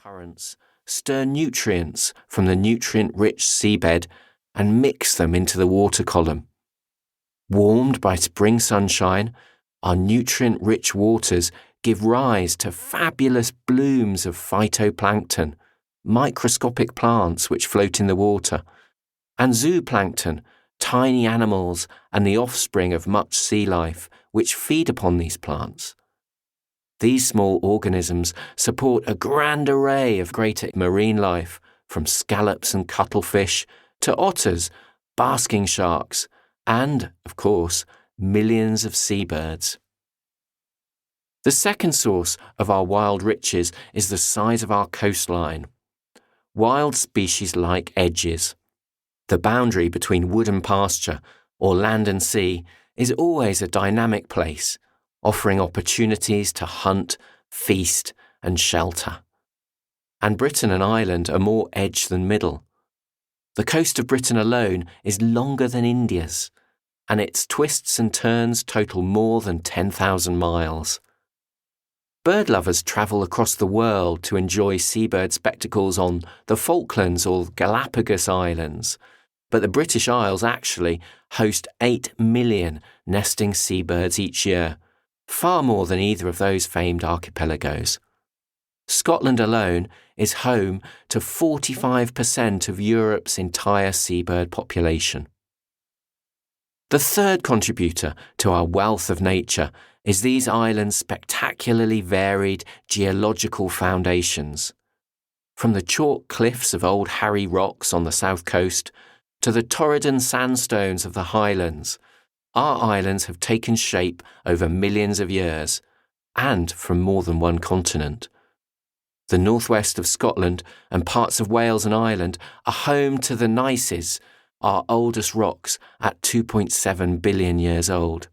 currents stir nutrients from the nutrient-rich seabed and mix them into the water column. Warmed by spring sunshine, our nutrient-rich waters give rise to fabulous blooms of phytoplankton, microscopic plants which float in the water, and zooplankton, tiny animals and the offspring of much sea life which feed upon these plants. These small organisms support a grand array of greater marine life, from scallops and cuttlefish to otters, basking sharks, and, of course, millions of seabirds. The second source of our wild riches is the size of our coastline. Wild species like edges. The boundary between wood and pasture, or land and sea, is always a dynamic place, offering opportunities to hunt, feast, and shelter. And Britain and Ireland are more edge than middle. The coast of Britain alone is longer than India's, and its twists and turns total more than 10,000 miles. Bird lovers travel across the world to enjoy seabird spectacles on the Falklands or Galapagos Islands, but the British Isles actually host 8 million nesting seabirds each year, far more than either of those famed archipelagos. Scotland alone is home to 45% of Europe's entire seabird population. The third contributor to our wealth of nature is these islands' spectacularly varied geological foundations. From the chalk cliffs of Old Harry Rocks on the south coast to the Torridon sandstones of the Highlands, our islands have taken shape over millions of years, and from more than one continent. The northwest of Scotland and parts of Wales and Ireland are home to the gneisses, our oldest rocks at 2.7 billion years old.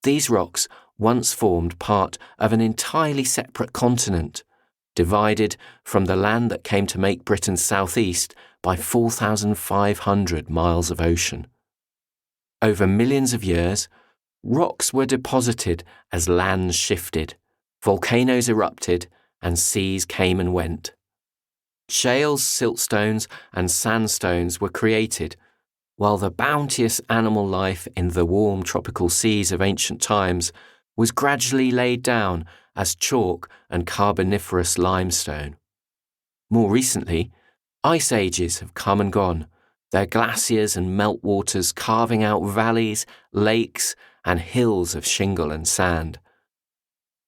These rocks once formed part of an entirely separate continent, divided from the land that came to make Britain's southeast by 4,500 miles of ocean. Over millions of years, rocks were deposited as lands shifted, volcanoes erupted, and seas came and went. Shales, siltstones, and sandstones were created, while the bounteous animal life in the warm tropical seas of ancient times was gradually laid down as chalk and carboniferous limestone. More recently, ice ages have come and gone, their glaciers and meltwaters carving out valleys, lakes, and hills of shingle and sand.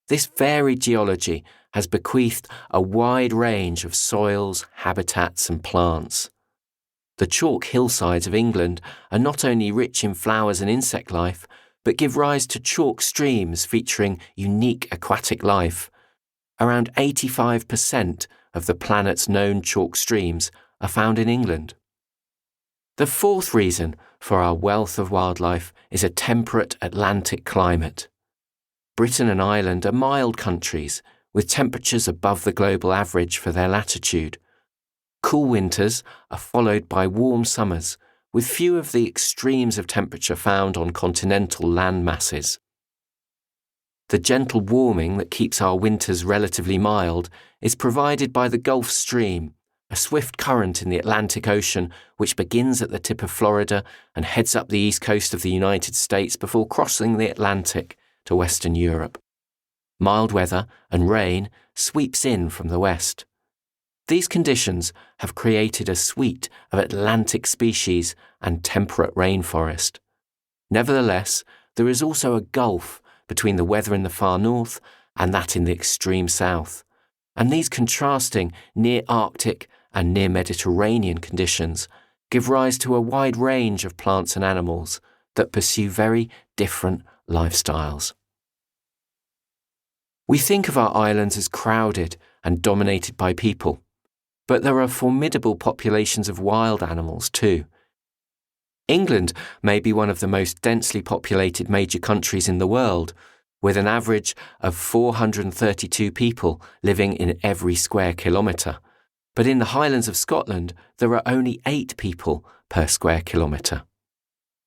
This varied geology has bequeathed a wide range of soils, habitats, and plants. The chalk hillsides of England are not only rich in flowers and insect life, but give rise to chalk streams featuring unique aquatic life. Around 85% of the planet's known chalk streams are found in England. The fourth reason for our wealth of wildlife is a temperate Atlantic climate. Britain and Ireland are mild countries, with temperatures above the global average for their latitude. Cool winters are followed by warm summers, with few of the extremes of temperature found on continental land masses. The gentle warming that keeps our winters relatively mild is provided by the Gulf Stream, a swift current in the Atlantic Ocean which begins at the tip of Florida and heads up the east coast of the United States before crossing the Atlantic to Western Europe. Mild weather and rain sweeps in from the west. These conditions have created a suite of Atlantic species and temperate rainforest. Nevertheless, there is also a gulf between the weather in the far north and that in the extreme south, and these contrasting near-Arctic and near-Mediterranean conditions give rise to a wide range of plants and animals that pursue very different lifestyles. We think of our islands as crowded and dominated by people, but there are formidable populations of wild animals too. England may be one of the most densely populated major countries in the world, with an average of 432 people living in every square kilometre. But in the Highlands of Scotland, there are only 8 people per square kilometre.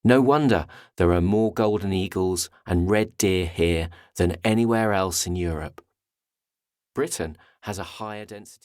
No wonder there are more golden eagles and red deer here than anywhere else in Europe. Britain has a higher density